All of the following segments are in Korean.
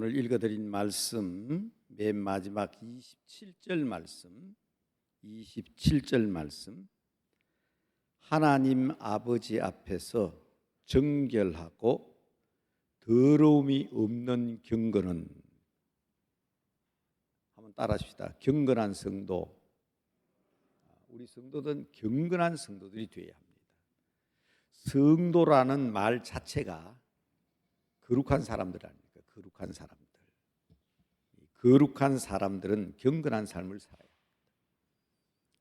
오늘 읽어드린 말씀 맨 마지막 27절 말씀 하나님 아버지 앞에서 정결하고 더러움이 없는 경건은, 한번 따라하십시다. 경건한 성도, 우리 성도들은 경건한 성도들이 되어야 합니다. 성도라는 말 자체가 거룩한 사람들 아닙니까? 거룩한 사람들은 경건한 삶을 살아요.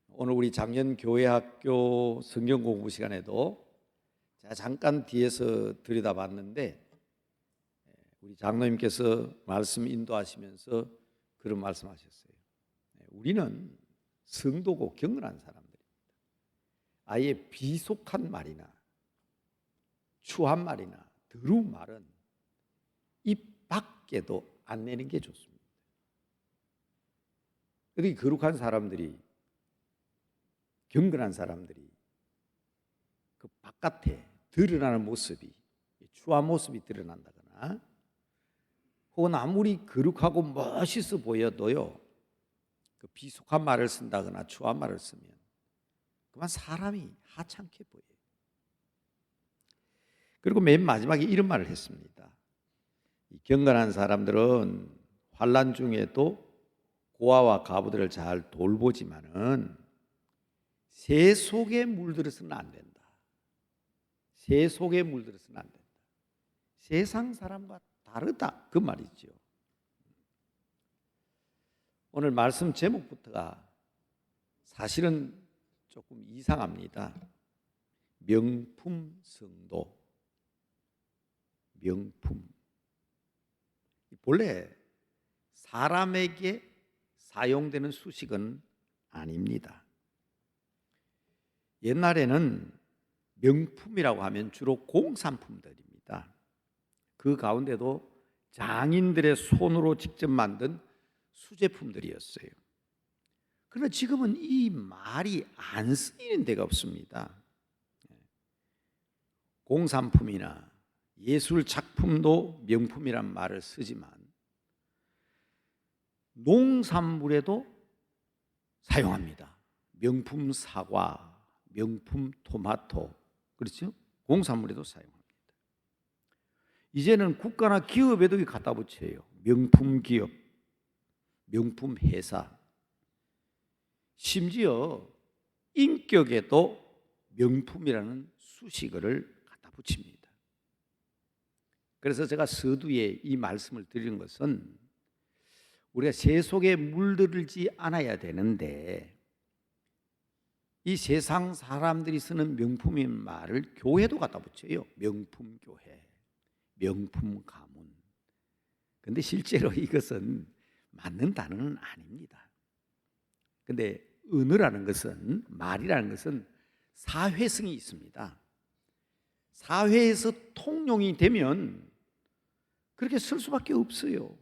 오늘 우리 작년 교회학교 성경 공부 시간에도 제가 잠깐 뒤에서 들여다봤는데, 우리 장로님께서 말씀 인도하시면서 그런 말씀하셨어요. 우리는 성도고 경건한 사람들입니다. 아예 비속한 말이나 추한 말이나 더러운 말은 입 밖에도 안 내는 게 좋습니다. 이렇게 거룩한 사람들이, 경건한 사람들이 그 바깥에 드러나는 모습이, 추한 모습이 드러난다거나, 혹은 아무리 거룩하고 멋있어 보여도요, 그 비속한 말을 쓴다거나 추한 말을 쓰면 그만 사람이 하찮게 보여요. 그리고 맨 마지막에 이런 말을 했습니다. 경건한 사람들은 환난 중에도 고아와 가부들을 잘 돌보지만은 새 속에 물들어서는 안 된다. 새 속에 물들어서는 안 된다. 세상 사람과 다르다, 그 말이죠. 오늘 말씀 제목부터가 사실은 조금 이상합니다. 명품 성도. 명품. 본래 사람에게 사용되는 수식은 아닙니다. 옛날에는 명품이라고 하면 주로 공산품들입니다. 그 가운데도 장인들의 손으로 직접 만든 수제품들이었어요. 그러나 지금은 이 말이 안 쓰이는 데가 없습니다. 공산품이나 예술 작품도 명품이란 말을 쓰지만 농산물에도 사용합니다. 명품 사과, 명품 토마토, 그렇죠? 공산물에도 사용합니다. 이제는 국가나 기업에도 갖다 붙여요. 명품 기업, 명품 회사, 심지어 인격에도 명품이라는 수식어를 갖다 붙입니다. 그래서 제가 서두에 이 말씀을 드리는 것은, 우리가 새 속에 물들지 않아야 되는데, 이 세상 사람들이 쓰는 명품인 말을 교회도 갖다 붙여요. 명품 교회, 명품 가문. 그런데 실제로 이것은 맞는 단어는 아닙니다. 그런데 언어라는 것은, 말이라는 것은 사회성이 있습니다. 사회에서 통용이 되면 그렇게 쓸 수밖에 없어요.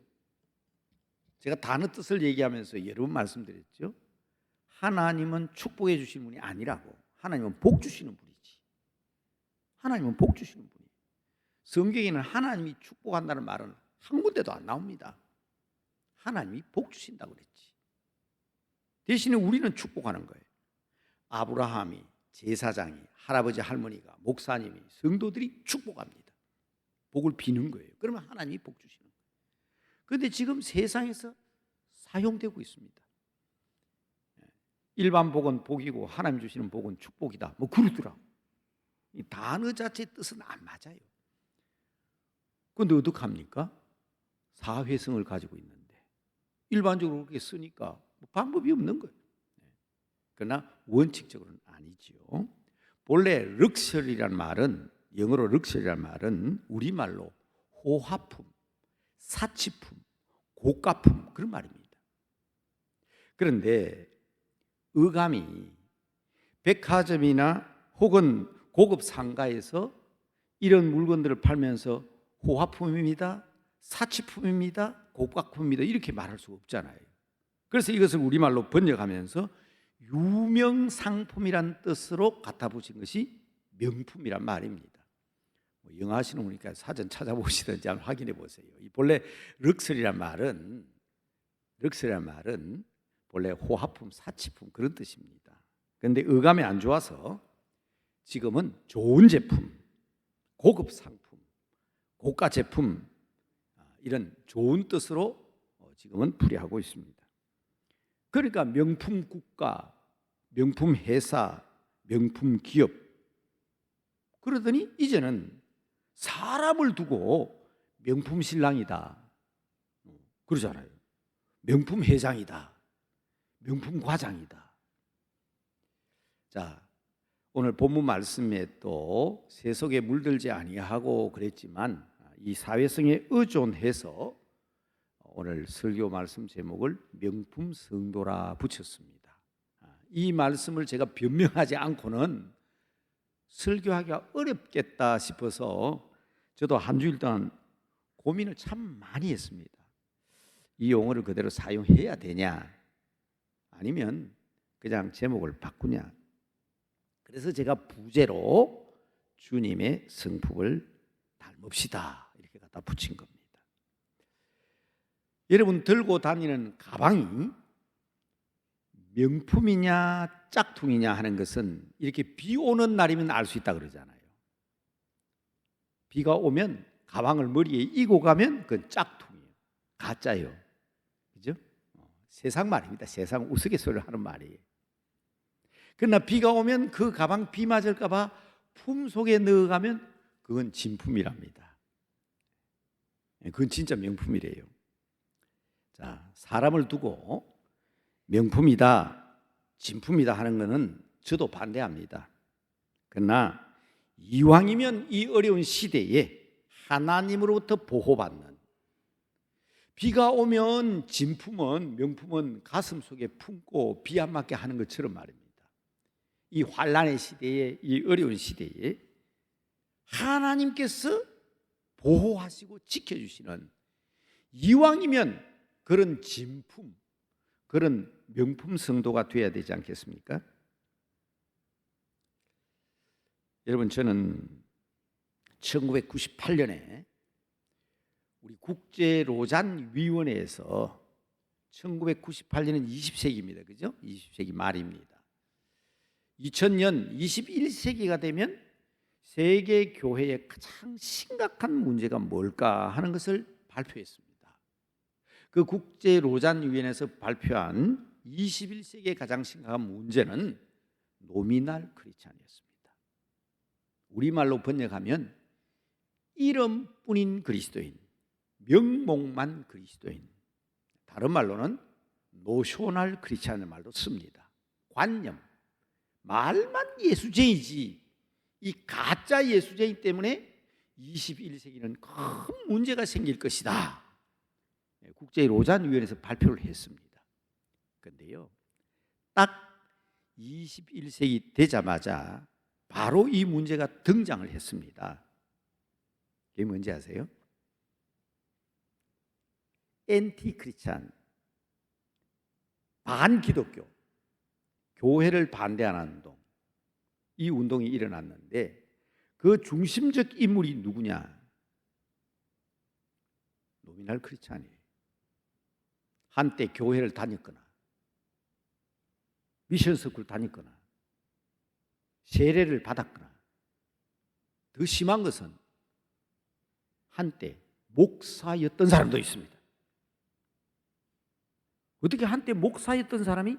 제가 단어 뜻을 얘기하면서 여러 번 말씀드렸죠. 하나님은 축복해 주시는 분이 아니라고. 하나님은 복 주시는 분이지. 하나님은 복 주시는 분이에요. 성경에는 하나님이 축복한다는 말은 한 군데도 안 나옵니다. 하나님이 복 주신다고 그랬지. 대신에 우리는 축복하는 거예요. 아브라함이, 제사장이, 할아버지 할머니가, 목사님이, 성도들이 축복합니다. 복을 비는 거예요. 그러면 하나님이 복 주시는 거예요. 그런데 지금 세상에서 사용되고 있습니다. 일반 복은 복이고 하나님 주시는 복은 축복이다, 뭐 그러더라고. 이 단어 자체의 뜻은 안 맞아요. 그런데 어떡합니까? 사회성을 가지고 있는데 일반적으로 그렇게 쓰니까 뭐 방법이 없는 거예요. 그러나 원칙적으로는 아니지요. 본래 럭셔리란 말은, 영어로 럭셔리란 말은 우리말로 호화품, 사치품, 고가품, 그런 말입니다. 그런데 어감이 백화점이나 혹은 고급 상가에서 이런 물건들을 팔면서 호화품입니다, 사치품입니다, 고가품입니다 이렇게 말할 수 없잖아요. 그래서 이것을 우리말로 번역하면서 유명상품이란 뜻으로 갖다 붙인 것이 명품이란 말입니다. 영어 하시는 분이니까 사전 찾아보시든지 한번 확인해 보세요. 이 본래 럭셔리란 말은 본래 호화품, 사치품 그런 뜻입니다. 그런데 어감이 안 좋아서 지금은 좋은 제품, 고급 상품, 고가 제품 이런 좋은 뜻으로 지금은 풀이하고 있습니다. 그러니까 명품 국가, 명품 회사, 명품 기업 그러더니 이제는 사람을 두고 명품 신랑이다 그러잖아요. 명품 회장이다, 명품 과장이다. 자, 오늘 본문 말씀에 또 세속에 물들지 아니하고 그랬지만 이 사회성에 의존해서 오늘 설교 말씀 제목을 명품 성도라 붙였습니다. 이 말씀을 제가 변명하지 않고는 설교하기가 어렵겠다 싶어서 저도 한 주일 동안 고민을 참 많이 했습니다. 이 용어를 그대로 사용해야 되냐 아니면 그냥 제목을 바꾸냐. 그래서 제가 부제로 주님의 성품을 닮읍시다 이렇게 갖다 붙인 겁니다. 여러분 들고 다니는 가방이 명품이냐 짝퉁이냐 하는 것은 이렇게 비 오는 날이면 알 수 있다 그러잖아요. 비가 오면 가방을 머리에 이고 가면 그건 짝퉁이에요. 가짜예요. 그죠? 세상 말입니다. 세상 우스갯소리를 하는 말이에요. 그러나 비가 오면 그 가방 비 맞을까 봐 품속에 넣어가면 그건 진품이랍니다. 그건 진짜 명품이래요. 자, 사람을 두고 명품이다, 진품이다 하는 것은 저도 반대합니다. 그러나 이왕이면 이 어려운 시대에 하나님으로부터 보호받는 비가 오면 진품은 명품은 가슴 속에 품고 비 안 맞게 하는 것처럼 말입니다. 이 환난의 시대에 이 어려운 시대에 하나님께서 보호하시고 지켜주시는 이왕이면 그런 진품 그런 명품 성도가 되어야 되지 않겠습니까? 여러분 저는 1998년에 우리 국제로잔위원회에서 1998년은 20세기입니다. 그죠? 20세기 말입니다. 2000년 21세기가 되면 세계 교회의 가장 심각한 문제가 뭘까 하는 것을 발표했습니다. 그 국제로잔위원회에서 발표한 21세기의 가장 심각한 문제는 노미널 크리스찬이었습니다. 우리말로 번역하면 이름뿐인 그리스도인, 명목만 그리스도인, 다른 말로는 노셔널 크리스찬의 말도 씁니다. 관념, 말만 예수쟁이지 이 가짜 예수쟁이 때문에 21세기는 큰 문제가 생길 것이다. 국제로잔위원회에서 발표를 했습니다. 그런데요, 딱 21세기 되자마자 바로 이 문제가 등장을 했습니다. 이게 뭔지 아세요? 엔티크리스찬, 반기독교, 교회를 반대하는 운동, 이 운동이 일어났는데 그 중심적 인물이 누구냐? 노미널 크리스찬이에요. 한때 교회를 다녔거나 미션 스쿨 다녔거나 세례를 받았거나 더 심한 것은 한때 목사였던 사람도 있습니다. 어떻게 한때 목사였던 사람이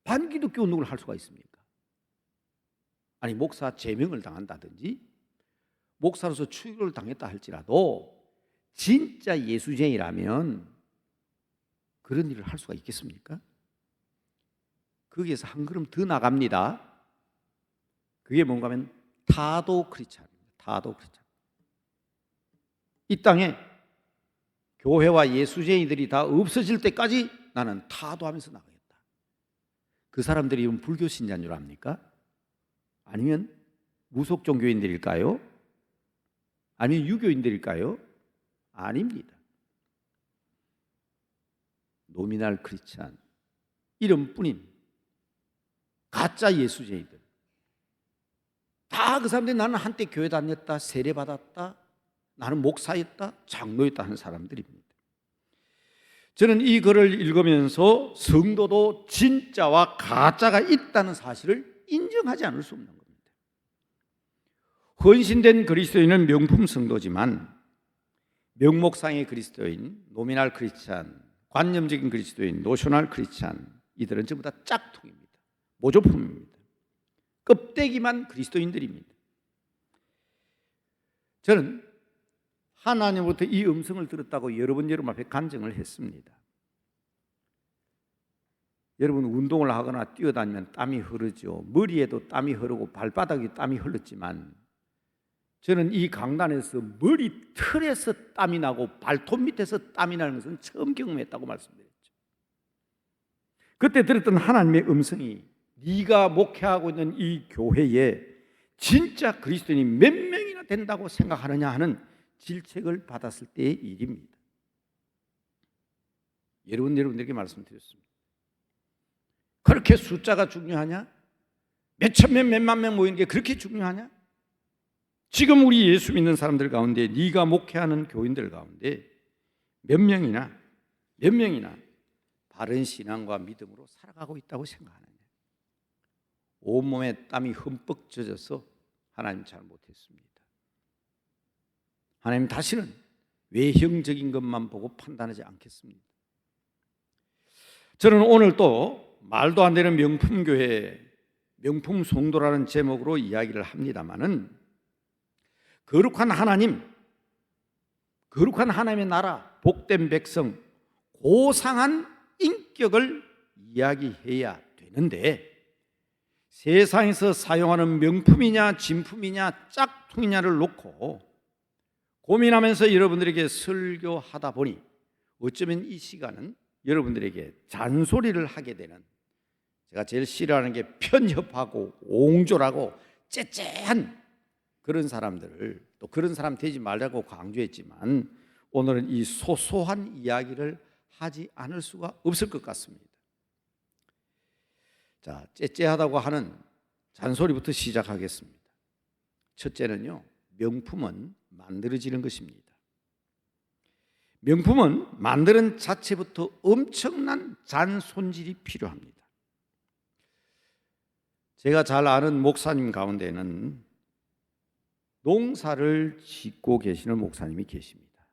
반기독교 운동을 할 수가 있습니까? 아니 목사 제명을 당한다든지 목사로서 추격을 당했다 할지라도 진짜 예수쟁이라면 그런 일을 할 수가 있겠습니까? 거기에서 한 걸음 더 나갑니다. 그게 뭔가 하면 타도 크리스찬입니다. 타도 크리스찬. 이 땅에 교회와 예수쟁이들이 다 없어질 때까지 나는 타도하면서 나가겠다. 그 사람들이 이런 불교 신자인 줄 압니까? 아니면 무속 종교인들일까요? 아니면 유교인들일까요? 아닙니다. 노미널 크리스찬, 이름뿐인 가짜 예수쟁이들, 다 그 사람들이 나는 한때 교회 다녔다, 세례받았다, 나는 목사였다, 장로였다 하는 사람들입니다. 저는 이 글을 읽으면서 성도도 진짜와 가짜가 있다는 사실을 인정하지 않을 수 없는 겁니다. 헌신된 그리스도인은 명품 성도지만 명목상의 그리스도인, 노미널 크리스찬, 관념적인 그리스도인, 노셔널 크리스찬, 이들은 전부 다 짝퉁입니다. 모조품입니다. 껍데기만 그리스도인들입니다. 저는 하나님으로부터 이 음성을 들었다고 여러분 앞에 간증을 했습니다. 여러분 운동을 하거나 뛰어다니면 땀이 흐르죠. 머리에도 땀이 흐르고 발바닥에 땀이 흘렀지만 저는 이 강단에서 머리털에서 땀이 나고 발톱 밑에서 땀이 나는 것은 처음 경험했다고 말씀드렸죠. 그때 들었던 하나님의 음성이 네가 목회하고 있는 이 교회에 진짜 그리스도인이 몇 명이나 된다고 생각하느냐 하는 질책을 받았을 때의 일입니다. 여러분들에게 말씀드렸습니다. 그렇게 숫자가 중요하냐? 몇천 명, 몇만 명 모이는 게 그렇게 중요하냐? 지금 우리 예수 믿는 사람들 가운데 네가 목회하는 교인들 가운데 몇 명이나 바른 신앙과 믿음으로 살아가고 있다고 생각하느냐? 온몸에 땀이 흠뻑 젖어서 하나님 잘 못했습니다. 하나님 다시는 외형적인 것만 보고 판단하지 않겠습니다. 저는 오늘 또 말도 안 되는 명품교회, 명품 성도라는 제목으로 이야기를 합니다마는 거룩한 하나님, 거룩한 하나님의 나라, 복된 백성, 고상한 인격을 이야기해야 되는데 세상에서 사용하는 명품이냐 진품이냐 짝퉁이냐를 놓고 고민하면서 여러분들에게 설교하다 보니 어쩌면 이 시간은 여러분들에게 잔소리를 하게 되는, 제가 제일 싫어하는 게 편협하고 옹졸하고 째째한 그런 사람들을, 또 그런 사람 되지 말라고 강조했지만 오늘은 이 소소한 이야기를 하지 않을 수가 없을 것 같습니다. 자, 째째하다고 하는 잔소리부터 시작하겠습니다. 첫째는요, 명품은 만들어지는 것입니다. 명품은 만드는 자체부터 엄청난 잔손질이 필요합니다. 제가 잘 아는 목사님 가운데는 농사를 짓고 계시는 목사님이 계십니다.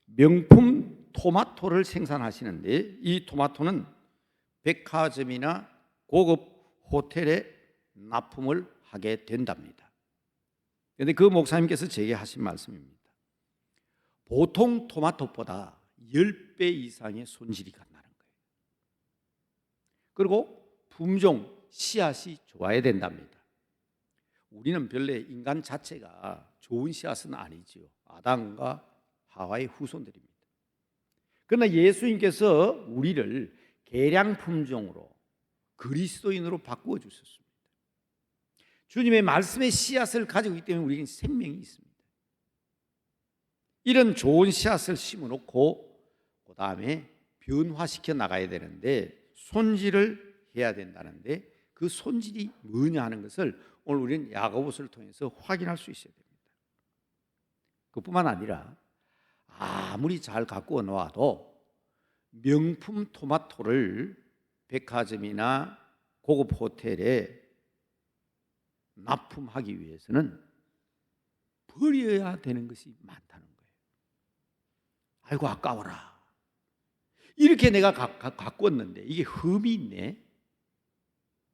명품 토마토를 생산하시는데 이 토마토는 백화점이나 고급 호텔에 납품을 하게 된답니다. 그런데 그 목사님께서 제게 하신 말씀입니다. 보통 토마토보다 10배 이상의 손질이 간다는 거예요. 그리고 품종, 씨앗이 좋아야 된답니다. 우리는 별내 인간 자체가 좋은 씨앗은 아니지요. 아담과 하와의 후손들입니다. 그러나 예수님께서 우리를 계량 품종으로 그리스도인으로 바꾸어 주셨습니다. 주님의 말씀의 씨앗을 가지고 있기 때문에 우리에게는 생명이 있습니다. 이런 좋은 씨앗을 심어놓고 그 다음에 변화시켜 나가야 되는데 손질을 해야 된다는데 그 손질이 뭐냐 하는 것을 오늘 우리는 야고보서를 통해서 확인할 수 있어야 됩니다. 그뿐만 아니라 아무리 잘 가꾸어 놓아도 명품 토마토를 백화점이나 고급 호텔에 납품하기 위해서는 버려야 되는 것이 많다는 거예요. 아이고 아까워라. 이렇게 내가 가꾸었는데 이게 흠이 있네.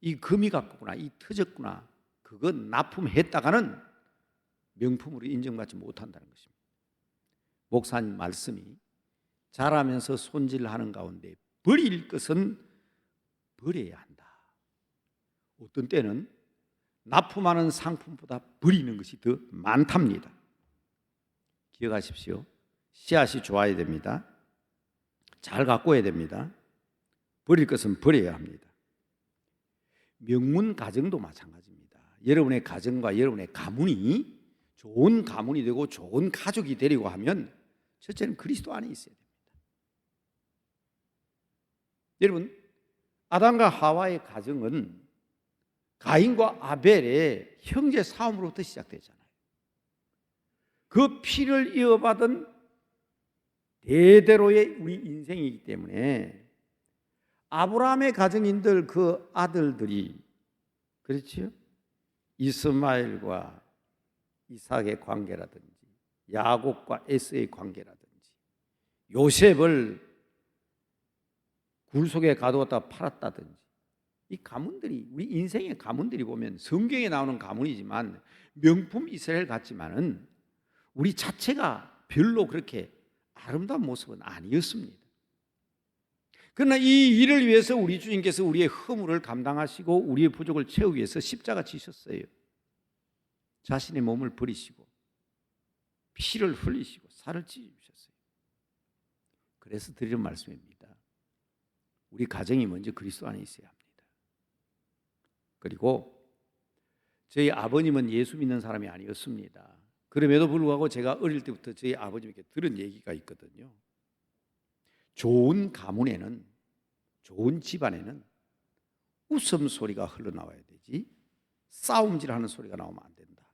이 금이 가꾸구나. 이 터졌구나. 그건 납품했다가는 명품으로 인정받지 못한다는 것입니다. 목사님 말씀이 자라면서 손질하는 가운데 버릴 것은 버려야 한다. 어떤 때는 납품하는 상품보다 버리는 것이 더 많답니다. 기억하십시오. 씨앗이 좋아야 됩니다. 잘 가꿔야 됩니다. 버릴 것은 버려야 합니다. 명문 가정도 마찬가지입니다. 여러분의 가정과 여러분의 가문이 좋은 가문이 되고 좋은 가족이 되려고 하면 첫째는 그리스도 안에 있어야 됩니다. 여러분, 아담과 하와의 가정은 가인과 아벨의 형제 싸움으로부터 시작되잖아요. 그 피를 이어받은 대대로의 우리 인생이기 때문에 아브라함의 가정인들 그 아들들이 그렇지요? 이스마엘과 이삭의 관계라든지 야곱과 에서의 관계라든지 요셉을 굴 속에 가두었다 팔았다든지 이 가문들이 우리 인생의 가문들이 보면 성경에 나오는 가문이지만 명품 이스라엘 같지만은 우리 자체가 별로 그렇게 아름다운 모습은 아니었습니다. 그러나 이 일을 위해서 우리 주님께서 우리의 허물을 감당하시고 우리의 부족을 채우기 위해서 십자가 지셨어요. 자신의 몸을 버리시고 피를 흘리시고 살을 찢으셨어요. 그래서 드리는 말씀입니다. 우리 가정이 먼저 그리스도 안에 있어야 합니다. 그리고 저희 아버님은 예수 믿는 사람이 아니었습니다. 그럼에도 불구하고 제가 어릴 때부터 저희 아버님께 들은 얘기가 있거든요. 좋은 가문에는, 좋은 집안에는 웃음소리가 흘러나와야 되지 싸움질하는 소리가 나오면 안 된다.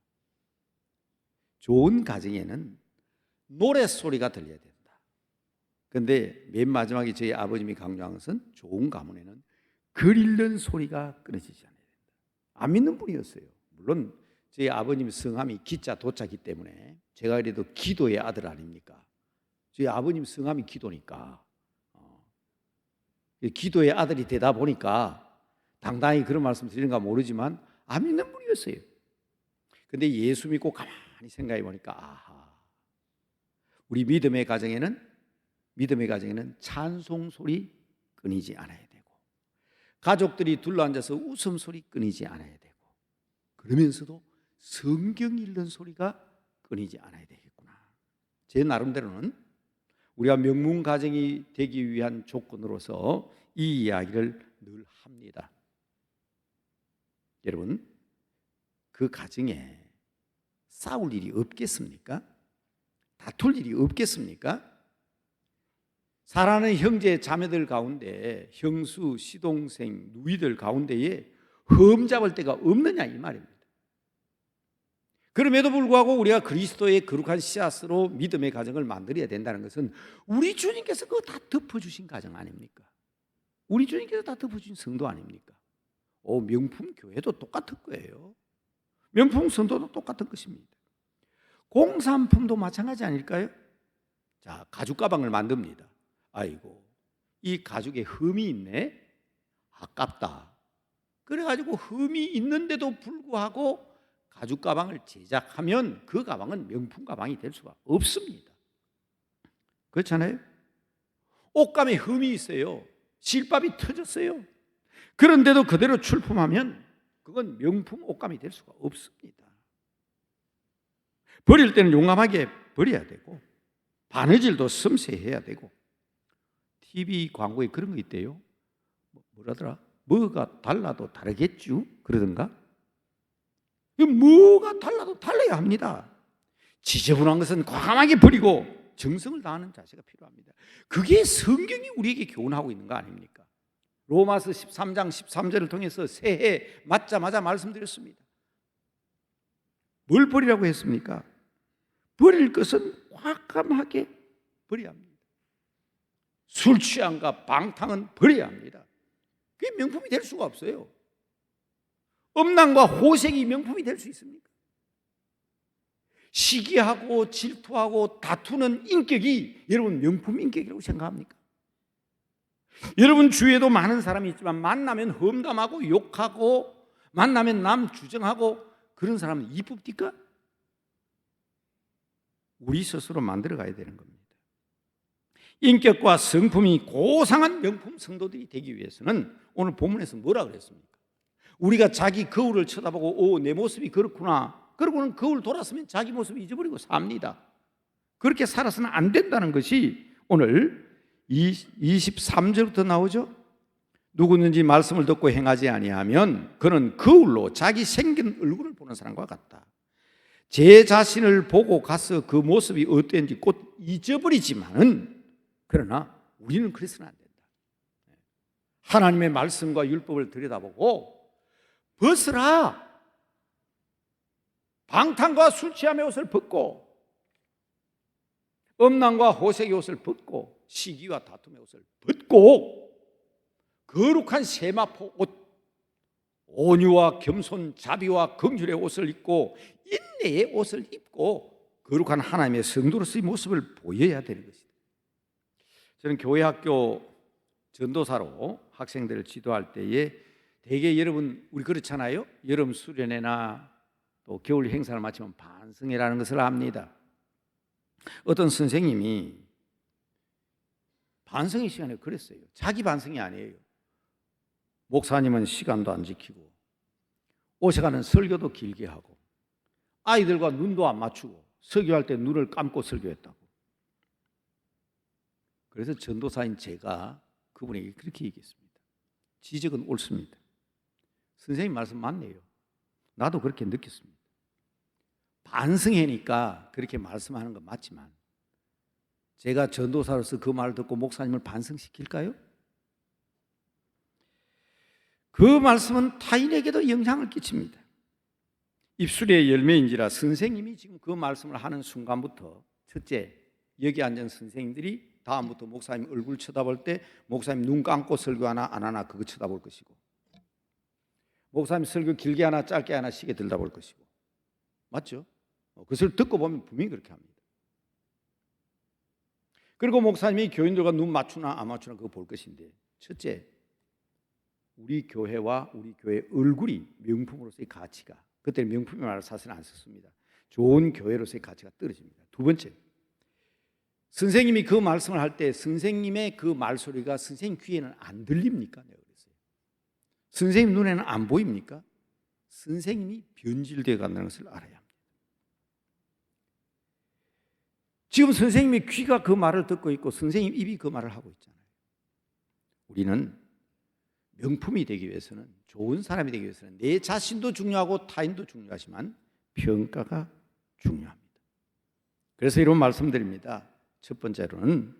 좋은 가정에는 노랫소리가 들려야 된다. 그런데 맨 마지막에 저희 아버님이 강조한 것은 좋은 가문에는 글 읽는 소리가 끊어지지 않아야 된다. 안 믿는 분이었어요. 물론 저희 아버님 성함이 기자 도자기 때문에 제가 그래도 기도의 아들 아닙니까? 저희 아버님 성함이 기도니까 기도의 아들이 되다 보니까 당당히 그런 말씀 드리는가 모르지만 안 믿는 분이었어요. 그런데 예수 믿고 가만히 생각해 보니까 아하, 우리 믿음의 가정에는 찬송 소리 끊이지 않아야 되고 가족들이 둘러앉아서 웃음소리 끊이지 않아야 되고 그러면서도 성경 읽는 소리가 끊이지 않아야 되겠구나. 제 나름대로는 우리가 명문 가정이 되기 위한 조건으로서 이 이야기를 늘 합니다. 여러분, 그 가정에 싸울 일이 없겠습니까? 다툴 일이 없겠습니까? 사랑하는 형제 자매들 가운데 형수, 시동생, 누이들 가운데에 흠잡을 데가 없느냐 이 말입니다. 그럼에도 불구하고 우리가 그리스도의 거룩한 씨앗으로 믿음의 가정을 만들어야 된다는 것은 우리 주님께서 그거 다 덮어주신 가정 아닙니까? 우리 주님께서 다 덮어주신 성도 아닙니까? 명품 교회도 똑같을 거예요. 명품 성도도 똑같은 것입니다. 공산품도 마찬가지 아닐까요? 자, 가죽 가방을 만듭니다. 아이고, 이 가죽에 흠이 있네? 아깝다. 그래가지고 흠이 있는데도 불구하고 가죽 가방을 제작하면 그 가방은 명품 가방이 될 수가 없습니다. 그렇잖아요? 옷감에 흠이 있어요. 실밥이 터졌어요. 그런데도 그대로 출품하면 그건 명품 옷감이 될 수가 없습니다. 버릴 때는 용감하게 버려야 되고 바느질도 섬세해야 되고 TV 광고에 그런 거 있대요. 뭐라더라? 뭐가 달라도 다르겠죠? 그러던가? 뭐가 달라도 달라야 합니다. 지저분한 것은 과감하게 버리고 정성을 다하는 자세가 필요합니다. 그게 성경이 우리에게 교훈하고 있는 거 아닙니까? 로마서 13장 13절을 통해서 새해 맞자마자 말씀드렸습니다. 뭘 버리라고 했습니까? 버릴 것은 과감하게 버려야 합니다. 술 취함과 방탕은 버려야 합니다. 그게 명품이 될 수가 없어요. 음란과 호색이 명품이 될 수 있습니까? 시기하고 질투하고 다투는 인격이 여러분 명품 인격이라고 생각합니까? 여러분 주위에도 많은 사람이 있지만 만나면 험담하고 욕하고 만나면 남 주정하고 그런 사람은 이쁩니까? 우리 스스로 만들어 가야 되는 겁니다. 인격과 성품이 고상한 명품 성도들이 되기 위해서는 오늘 본문에서 뭐라 그랬습니까? 우리가 자기 거울을 쳐다보고 내 모습이 그렇구나. 그러고는 거울 돌았으면 자기 모습 잊어버리고 삽니다. 그렇게 살아서는 안 된다는 것이 오늘 23절부터 나오죠. 누구든지 말씀을 듣고 행하지 아니하면 그는 거울로 자기 생긴 얼굴을 보는 사람과 같다. 제 자신을 보고 가서 그 모습이 어땠는지 곧 잊어버리지만은 그러나 우리는 그래서는 안 된다. 하나님의 말씀과 율법을 들여다보고 벗으라. 방탕과 술 취함의 옷을 벗고 음란과 호색의 옷을 벗고 시기와 다툼의 옷을 벗고 거룩한 세마포 옷 온유와 겸손 자비와 긍휼의 옷을 입고 인내의 옷을 입고 거룩한 하나님의 성도로서의 모습을 보여야 되는 것이다. 저는 교회 학교 전도사로 학생들을 지도할 때에 대개 여러분 우리 그렇잖아요. 여름 수련회나 또 겨울 행사를 마치면 반성회라는 것을 합니다. 어떤 선생님이 반성회 시간에 그랬어요. 자기 반성이 아니에요. 목사님은 시간도 안 지키고 오셔가는 설교도 길게 하고 아이들과 눈도 안 맞추고 설교할 때 눈을 감고 설교했다고. 그래서 전도사인 제가 그분에게 그렇게 얘기했습니다. 지적은 옳습니다. 선생님 말씀 맞네요. 나도 그렇게 느꼈습니다. 반성회니까 그렇게 말씀하는 건 맞지만 제가 전도사로서 그 말을 듣고 목사님을 반성시킬까요? 그 말씀은 타인에게도 영향을 끼칩니다. 입술의 열매인지라 선생님이 지금 그 말씀을 하는 순간부터 첫째, 여기 앉은 선생님들이 다음부터 목사님 얼굴 쳐다볼 때 목사님 눈 감고 설교하나 안 하나 그거 쳐다볼 것이고 목사님 설교 길게 하나 짧게 하나 시계 들다볼 것이고 맞죠? 그것을 듣고 보면 분명히 그렇게 합니다. 그리고 목사님이 교인들과 눈 맞추나 안 맞추나 그거 볼 것인데 첫째, 우리 교회와 우리 교회 얼굴이 명품으로서의 가치가 그때 명품의 말을 사실은 안 썼습니다. 좋은 교회로서의 가치가 떨어집니다. 두 번째, 선생님이 그 말씀을 할 때 선생님의 그 말소리가 선생님 귀에는 안 들립니까? 내가 그랬어요. 선생님 눈에는 안 보입니까? 선생님이 변질되어 간다는 것을 알아야 합니다. 지금 선생님의 귀가 그 말을 듣고 있고 선생님 입이 그 말을 하고 있잖아요. 우리는 명품이 되기 위해서는 좋은 사람이 되기 위해서는 내 자신도 중요하고 타인도 중요하지만 평가가 중요합니다. 그래서 이런 말씀드립니다. 첫 번째로는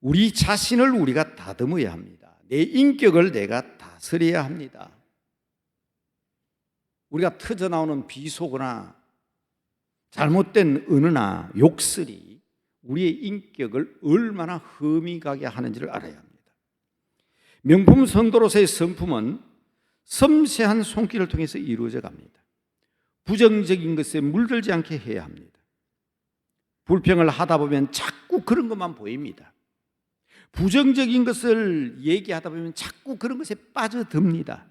우리 자신을 우리가 다듬어야 합니다. 내 인격을 내가 다스려야 합니다. 우리가 터져나오는 비속어나 잘못된 은어나 욕설이 우리의 인격을 얼마나 흠이 가게 하는지를 알아야 합니다. 명품 성도로서의 성품은 섬세한 손길을 통해서 이루어져 갑니다. 부정적인 것에 물들지 않게 해야 합니다. 불평을 하다 보면 자꾸 그런 것만 보입니다. 부정적인 것을 얘기하다 보면 자꾸 그런 것에 빠져듭니다.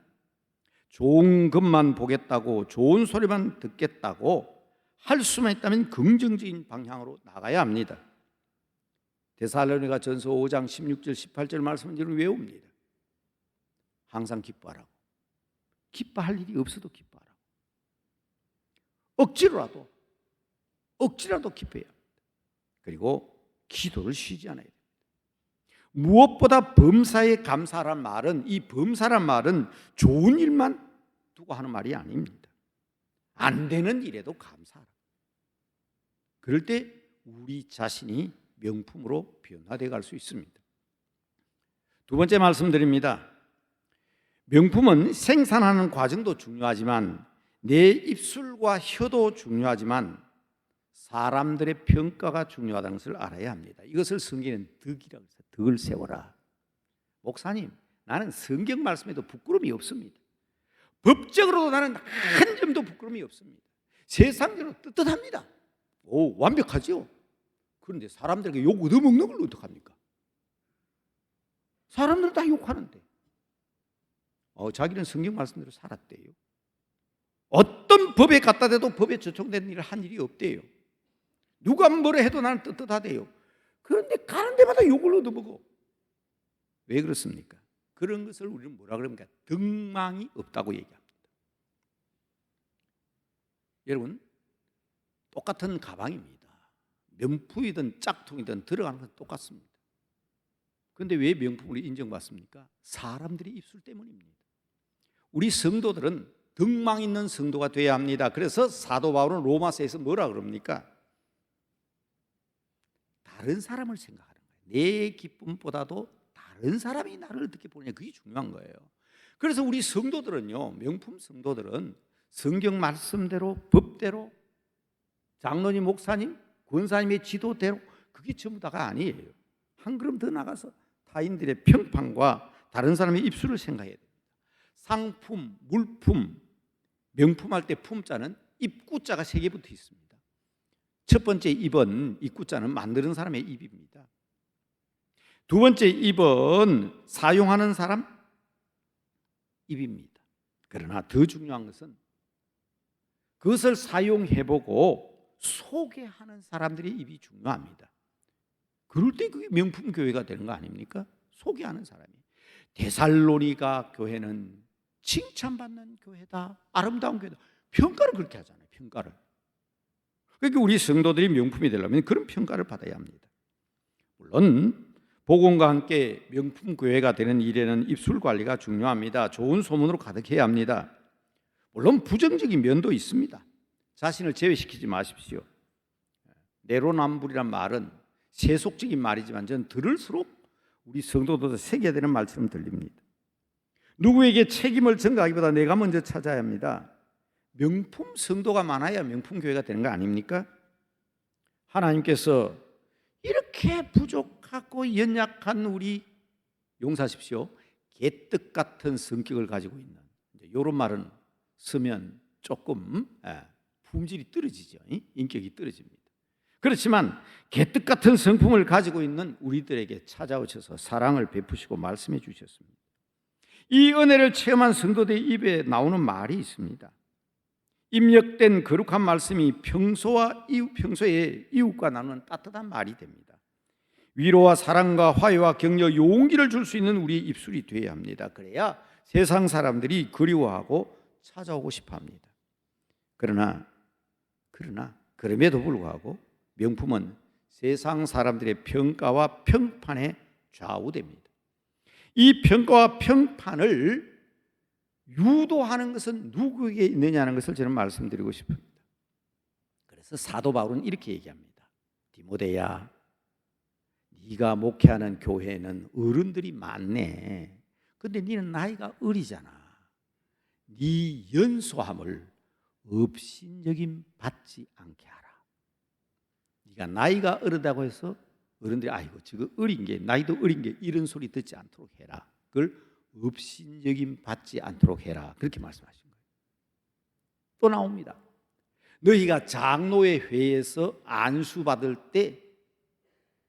좋은 것만 보겠다고 좋은 소리만 듣겠다고 할 수만 있다면 긍정적인 방향으로 나가야 합니다. 데살로니가 전서 5장 16절 18절 말씀은 여러분 외웁니다. 항상 기뻐하라고. 기뻐할 일이 없어도 기뻐하라고. 억지라도 기뻐해야 합니다. 그리고 기도를 쉬지 않아야 됩니다. 무엇보다 범사에 감사란 말은 이 범사란 말은 좋은 일만 두고 하는 말이 아닙니다. 안 되는 일에도 감사하라. 그럴 때 우리 자신이 명품으로 변화되어 갈 수 있습니다. 두 번째 말씀드립니다. 명품은 생산하는 과정도 중요하지만 내 입술과 혀도 중요하지만 사람들의 평가가 중요하다는 것을 알아야 합니다. 이것을 성경에는 덕이라고 해서 덕을 세워라. 목사님, 나는 성경 말씀에도 부끄러움이 없습니다. 법적으로도 나는 한 점도 부끄러움이 없습니다. 세상적으로 떳떳합니다. 오, 완벽하죠? 그런데 사람들에게 욕 얻어먹는 걸 어떡합니까? 사람들 다 욕하는데 자기는 성경 말씀대로 살았대요. 어떤 법에 갖다 대도 법에 저촉된 일을 한 일이 없대요. 누가 뭐라 해도 나는 떳떳하대요. 그런데 가는 데마다 욕을 얻어먹어. 왜 그렇습니까? 그런 것을 우리는 뭐라 그럽니까? 덕망이 없다고 얘기합니다. 여러분, 똑같은 가방입니다. 명품이든 짝퉁이든 들어가는 건 똑같습니다. 그런데 왜 명품으로 인정받습니까? 사람들의 입술 때문입니다. 우리 성도들은 덕망 있는 성도가 되어야 합니다. 그래서 사도 바울은 로마서에서 뭐라 그럽니까? 다른 사람을 생각하는 거예요. 내 기쁨보다도 다른 사람이 나를 어떻게 보느냐, 그게 중요한 거예요. 그래서 우리 성도들은요, 명품 성도들은 성경 말씀대로, 법대로, 장로님, 목사님, 권사님의 지도대로, 그게 전부 다가 아니에요. 한 걸음 더 나가서 타인들의 평판과 다른 사람의 입술을 생각해야 됩니다. 상품, 물품, 명품할 때 품자는 입구자가 3개 붙어 있습니다. 첫 번째 입은, 입구자는 만드는 사람의 입입니다. 두 번째 입은 사용하는 사람 입입니다. 그러나 더 중요한 것은 그것을 사용해보고 소개하는 사람들의 입이 중요합니다. 그럴 때 그게 명품 교회가 되는 거 아닙니까? 소개하는 사람이. 데살로니가 교회는 칭찬받는 교회다, 아름다운 교회다, 평가를 그렇게 하잖아요. 평가를. 그러니까 우리 성도들이 명품이 되려면 그런 평가를 받아야 합니다. 물론 복음과 함께 명품 교회가 되는 일에는 입술 관리가 중요합니다. 좋은 소문으로 가득해야 합니다. 물론 부정적인 면도 있습니다. 자신을 제외시키지 마십시오. 내로남불이란 말은 세속적인 말이지만 저는 들을수록 우리 성도들도 새겨야 되는 말처럼 들립니다. 누구에게 책임을 전가하기보다 내가 먼저 찾아야 합니다. 명품 성도가 많아야 명품 교회가 되는 거 아닙니까? 하나님께서 이렇게 부족하고 연약한 우리, 용서하십시오, 개떡 같은 성격을 가지고 있는, 이런 말은 쓰면 조금 품질이 떨어지죠. 인격이 떨어집니다. 그렇지만 개떡 같은 성품을 가지고 있는 우리들에게 찾아오셔서 사랑을 베푸시고 말씀해 주셨습니다. 이 은혜를 체험한 성도들의 입에 나오는 말이 있습니다. 입력된 거룩한 말씀이 평소에 이웃과 나누는 따뜻한 말이 됩니다. 위로와 사랑과 화해와 격려, 용기를 줄 수 있는 우리의 입술이 되어야 합니다. 그래야 세상 사람들이 그리워하고 찾아오고 싶어 합니다. 그럼에도 불구하고 명품은 세상 사람들의 평가와 평판에 좌우됩니다. 이 평가와 평판을 유도하는 것은 누구에게 있느냐는 것을 저는 말씀드리고 싶습니다. 그래서 사도 바울은 이렇게 얘기합니다. 디모데야, 네가 목회하는 교회에는 어른들이 많네. 근데 네는 나이가 어리잖아. 네 연소함을 업신여김 받지 않게 하라. 네가 나이가 어리다고 해서 어른들이 아이고 저거 어린 게, 나이도 어린 게 이런 소리 듣지 않도록 해라. 그걸 업신여김 받지 않도록 해라. 그렇게 말씀하신 거예요. 또 나옵니다. 너희가 장로의 회에서 안수받을 때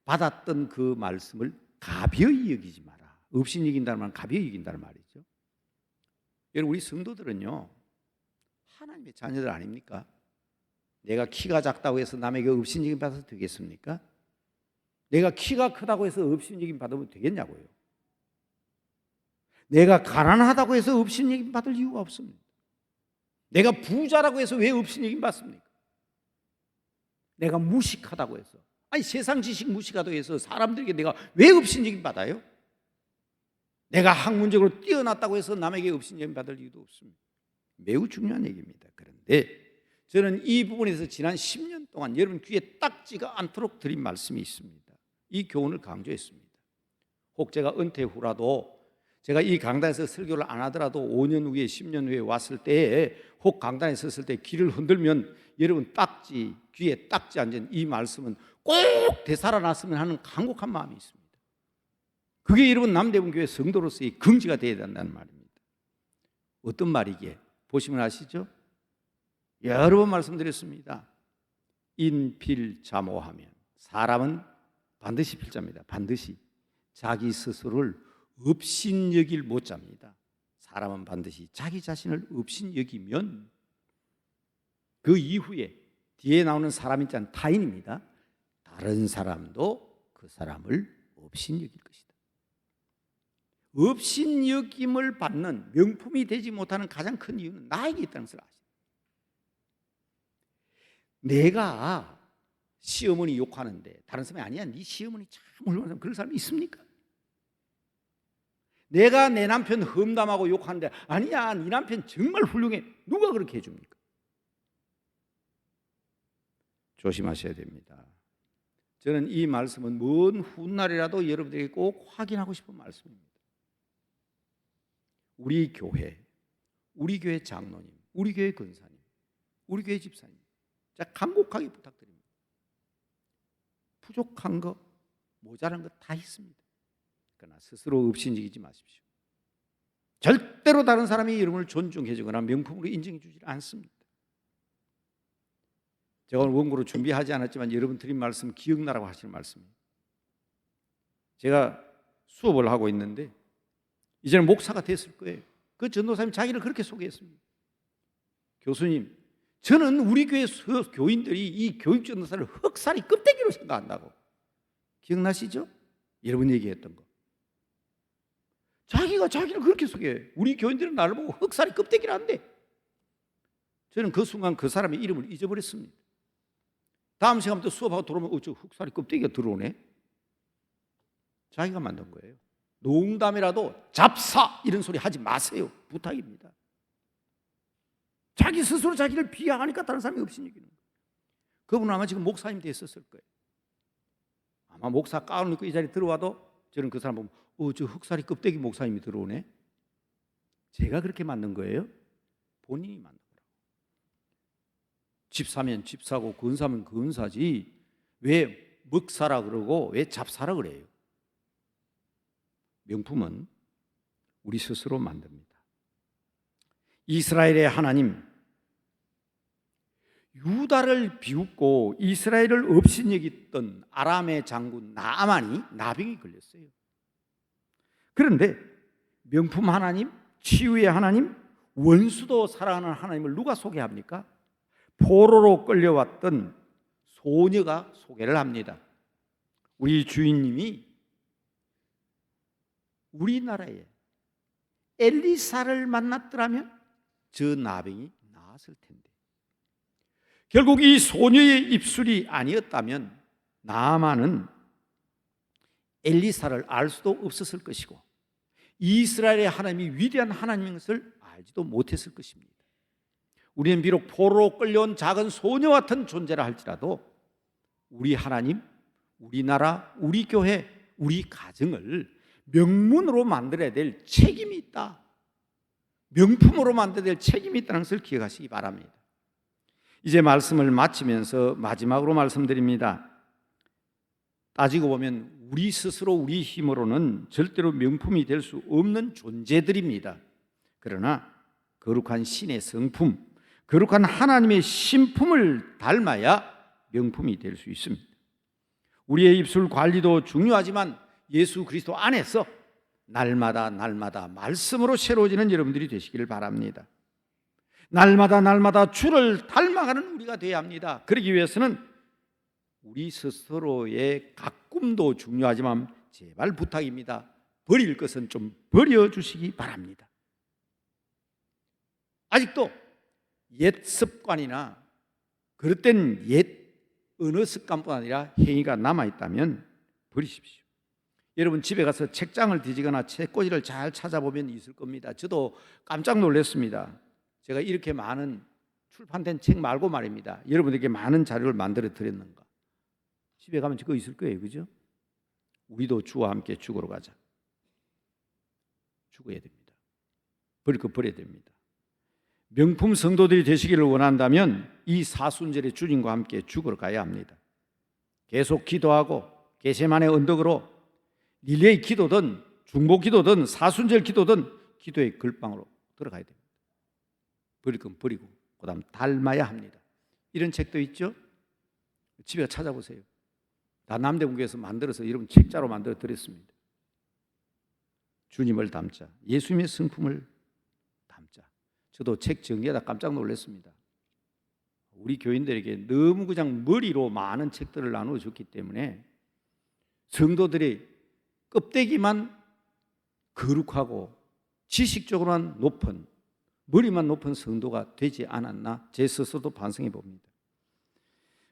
받았던 그 말씀을 가벼이 여기지 마라. 업신여긴다는 말은 가벼이 여긴다는 말이죠. 여러분, 우리 성도들은요, 하나님의 자녀들 아닙니까? 내가 키가 작다고 해서 남에게 업신여김 받아서 되겠습니까? 내가 키가 크다고 해서 업신여김 받으면 되겠냐고요. 내가 가난하다고 해서 업신여김 받을 이유가 없습니다. 내가 부자라고 해서 왜 업신여김 받습니까? 내가 무식하다고 해서, 아니 세상 지식 무식하다고 해서 사람들에게 내가 왜 업신여김 받아요? 내가 학문적으로 뛰어났다고 해서 남에게 업신여김 받을 이유도 없습니다. 매우 중요한 얘기입니다. 그런데 저는 이 부분에서 지난 10년 동안 여러분 귀에 딱지가 않도록 드린 말씀이 있습니다. 이 교훈을 강조했습니다. 혹 제가 은퇴 후라도, 제가 이 강단에서 설교를 안 하더라도 5년 후에 10년 후에 왔을 때에 혹 강단에 섰을 때 귀를 흔들면 여러분 귀에 딱지 앉은 이 말씀은 꼭 되살아났으면 하는 간곡한 마음이 있습니다. 그게 여러분 남대문 교회 성도로서의 긍지가 되어야 된다는 말입니다. 어떤 말이기에? 보시면 아시죠? 여러 번 말씀드렸습니다. 인필자모하면 사람은 반드시 필자입니다. 반드시 자기 스스로를 업신여길 못잡니다. 사람은 반드시 자기 자신을 업신여기면 그 이후에 뒤에 나오는 사람이 있잖아요. 타인입니다. 다른 사람도 그 사람을 업신여길 것이다. 업신여김을 받는 명품이 되지 못하는 가장 큰 이유는 나에게 있다는 것을 아십니다. 내가 시어머니 욕하는데 다른 사람이 아니야, 네 시어머니 참 훌륭한 사람, 그런 사람이 있습니까? 내가 내 남편 험담하고 욕하는데 아니야, 네 남편 정말 훌륭해, 누가 그렇게 해줍니까? 조심하셔야 됩니다. 저는 이 말씀은 먼 훗날이라도 여러분들에게 꼭 확인하고 싶은 말씀입니다. 우리 교회, 우리 교회 장로님, 우리 교회 권사님, 우리 교회 집사님, 자, 간곡하게 부탁드립니다. 부족한 거, 모자란 거 다 있습니다. 그러나 스스로 업신여기지 마십시오. 절대로 다른 사람이 여러분을 존중해주거나 명품으로 인정해 주지 않습니다. 제가 오늘 원고로 준비하지 않았지만 여러분 드린 말씀 기억나라고 하시는 말씀이에요. 제가 수업을 하고 있는데 이제는 목사가 됐을 거예요. 그 전도사님 자기를 그렇게 소개했습니다. 교수님, 저는 우리 교회 교인들이 이 교육 전도사를 흑살이 껍데기로 생각한다고. 기억나시죠? 여러분 얘기했던 거. 자기가 자기를 그렇게 소개해. 우리 교인들은 나를 보고 흑살이 껍데기라는데. 저는 그 순간 그 사람의 이름을 잊어버렸습니다. 다음 시간부터 수업하고 들어오면 저 흑살이 껍데기가 들어오네. 자기가 만든 거예요. 농담이라도 잡사 이런 소리 하지 마세요. 부탁입니다. 자기 스스로 자기를 비하하니까 다른 사람이 없이 여기는 거예요. 그분은 아마 지금 목사님 됐었을 거예요. 아마 목사 가운 입고 이 자리에 들어와도 저는 그 사람 보면 저 흑살이 껍데기 목사님이 들어오네. 제가 그렇게 만든 거예요? 본인이 만든 거라고. 집사면 집사고 권사면 권사지 왜 먹사라 그러고 왜 잡사라 그래요? 명품은 우리 스스로 만듭니다. 이스라엘의 하나님, 유다를 비웃고 이스라엘을 업신여겼던 아람의 장군 나아만이 나병이 걸렸어요. 그런데 명품 하나님, 치유의 하나님, 원수도 사랑하는 하나님을 누가 소개합니까? 포로로 끌려왔던 소녀가 소개를 합니다. 우리 주인님이 우리나라에 엘리사를 만났더라면 저 나병이 나았을 텐데, 결국 이 소녀의 입술이 아니었다면 나아만은 엘리사를 알 수도 없었을 것이고 이스라엘의 하나님이 위대한 하나님인 것을 알지도 못했을 것입니다. 우리는 비록 포로로 끌려온 작은 소녀 같은 존재라 할지라도 우리 하나님, 우리 나라, 우리 교회, 우리 가정을 명문으로 만들어야 될 책임이 있다. 명품으로 만들어야 될 책임이 있다는 것을 기억하시기 바랍니다. 이제 말씀을 마치면서 마지막으로 말씀드립니다. 따지고 보면 우리 스스로 우리 힘으로는 절대로 명품이 될 수 없는 존재들입니다. 그러나 거룩한 신의 성품, 거룩한 하나님의 신품을 닮아야 명품이 될 수 있습니다. 우리의 입술 관리도 중요하지만 예수 그리스도 안에서 날마다 말씀으로 새로워지는 여러분들이 되시기를 바랍니다. 날마다 주를 닮아가는 우리가 되어야 합니다. 그러기 위해서는 우리 스스로의 가꿈도 중요하지만 제발 부탁입니다. 버릴 것은 좀 버려주시기 바랍니다. 아직도 옛 습관이나 그릇된 옛 언어 습관뿐 아니라 행위가 남아있다면 버리십시오. 여러분 집에 가서 책장을 뒤지거나 책꽂이를 잘 찾아보면 있을 겁니다. 저도 깜짝 놀랐습니다. 제가 이렇게 많은 출판된 책 말고 말입니다. 여러분에게 많은 자료를 만들어 드렸는가? 집에 가면 그거 있을 거예요. 그죠? 우리도 주와 함께 죽으러 가자. 죽어야 됩니다. 버릴 거 버려야 됩니다. 명품 성도들이 되시기를 원한다면 이 사순절에 주님과 함께 죽으러 가야 합니다. 계속 기도하고 겟세마네 언덕으로 릴레이 기도든 중보 기도든 사순절 기도든 기도의 걸방으로 들어가야 됩니다. 버릴 건 버리고 그 다음 닮아야 합니다. 이런 책도 있죠? 집에 찾아보세요. 다 남대문교에서 만들어서 여러분 책자로 만들어 드렸습니다. 주님을 닮자, 예수님의 성품을 담자. 저도 책 정리하다 깜짝 놀랐습니다. 우리 교인들에게 너무 그냥 머리로 많은 책들을 나누어 줬기 때문에 성도들이 껍데기만 거룩하고 지식적으로만 높은, 머리만 높은 성도가 되지 않았나 제 스스로도 반성해 봅니다.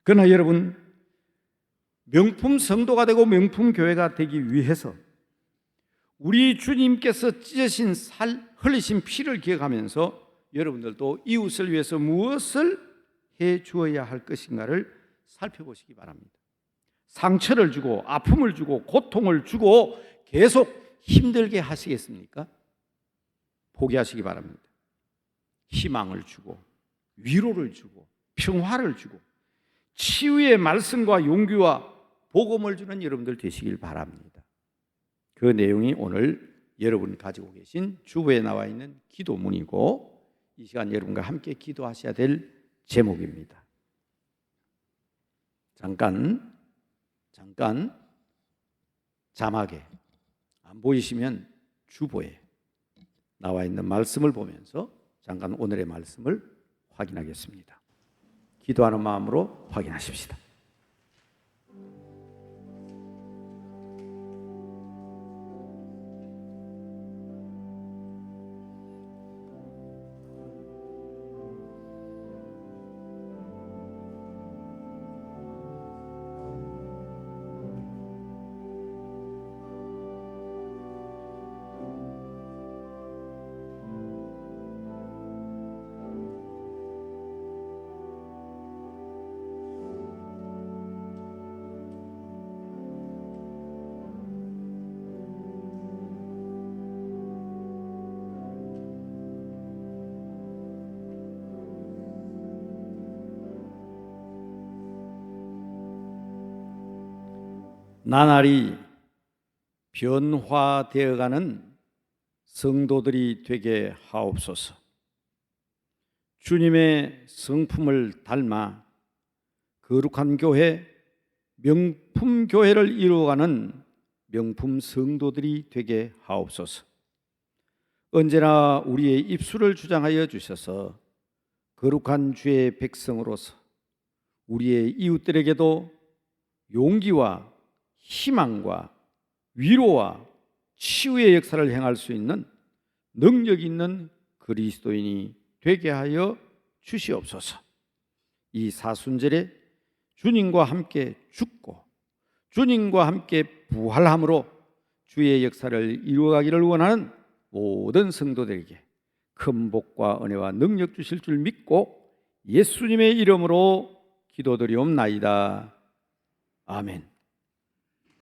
그러나 여러분, 명품 성도가 되고 명품 교회가 되기 위해서 우리 주님께서 찢으신 흘리신 피를 기억하면서 여러분들도 이웃을 위해서 무엇을 해 주어야 할 것인가를 살펴보시기 바랍니다. 상처를 주고 아픔을 주고 고통을 주고 계속 힘들게 하시겠습니까? 포기하시기 바랍니다. 희망을 주고 위로를 주고 평화를 주고 치유의 말씀과 용기와 복음을 주는 여러분들 되시길 바랍니다. 그 내용이 오늘 여러분 가지고 계신 주보에 나와 있는 기도문이고 이 시간 여러분과 함께 기도하셔야 될 제목입니다. 잠깐 자막에 안 보이시면 주보에 나와 있는 말씀을 보면서 잠깐 오늘의 말씀을 확인하겠습니다. 기도하는 마음으로 확인하십시다. 나날이 변화되어가는 성도들이 되게 하옵소서. 주님의 성품을 닮아 거룩한 교회, 명품 교회를 이루어가는 명품 성도들이 되게 하옵소서. 언제나 우리의 입술을 주장하여 주셔서 거룩한 주의 백성으로서 우리의 이웃들에게도 용기와 희망과 위로와 치유의 역사를 행할 수 있는 능력 있는 그리스도인이 되게 하여 주시옵소서. 이 사순절에 주님과 함께 죽고 주님과 함께 부활함으로 주의 역사를 이루어가기를 원하는 모든 성도들에게 큰 복과 은혜와 능력 주실 줄 믿고 예수님의 이름으로 기도드리옵나이다. 아멘.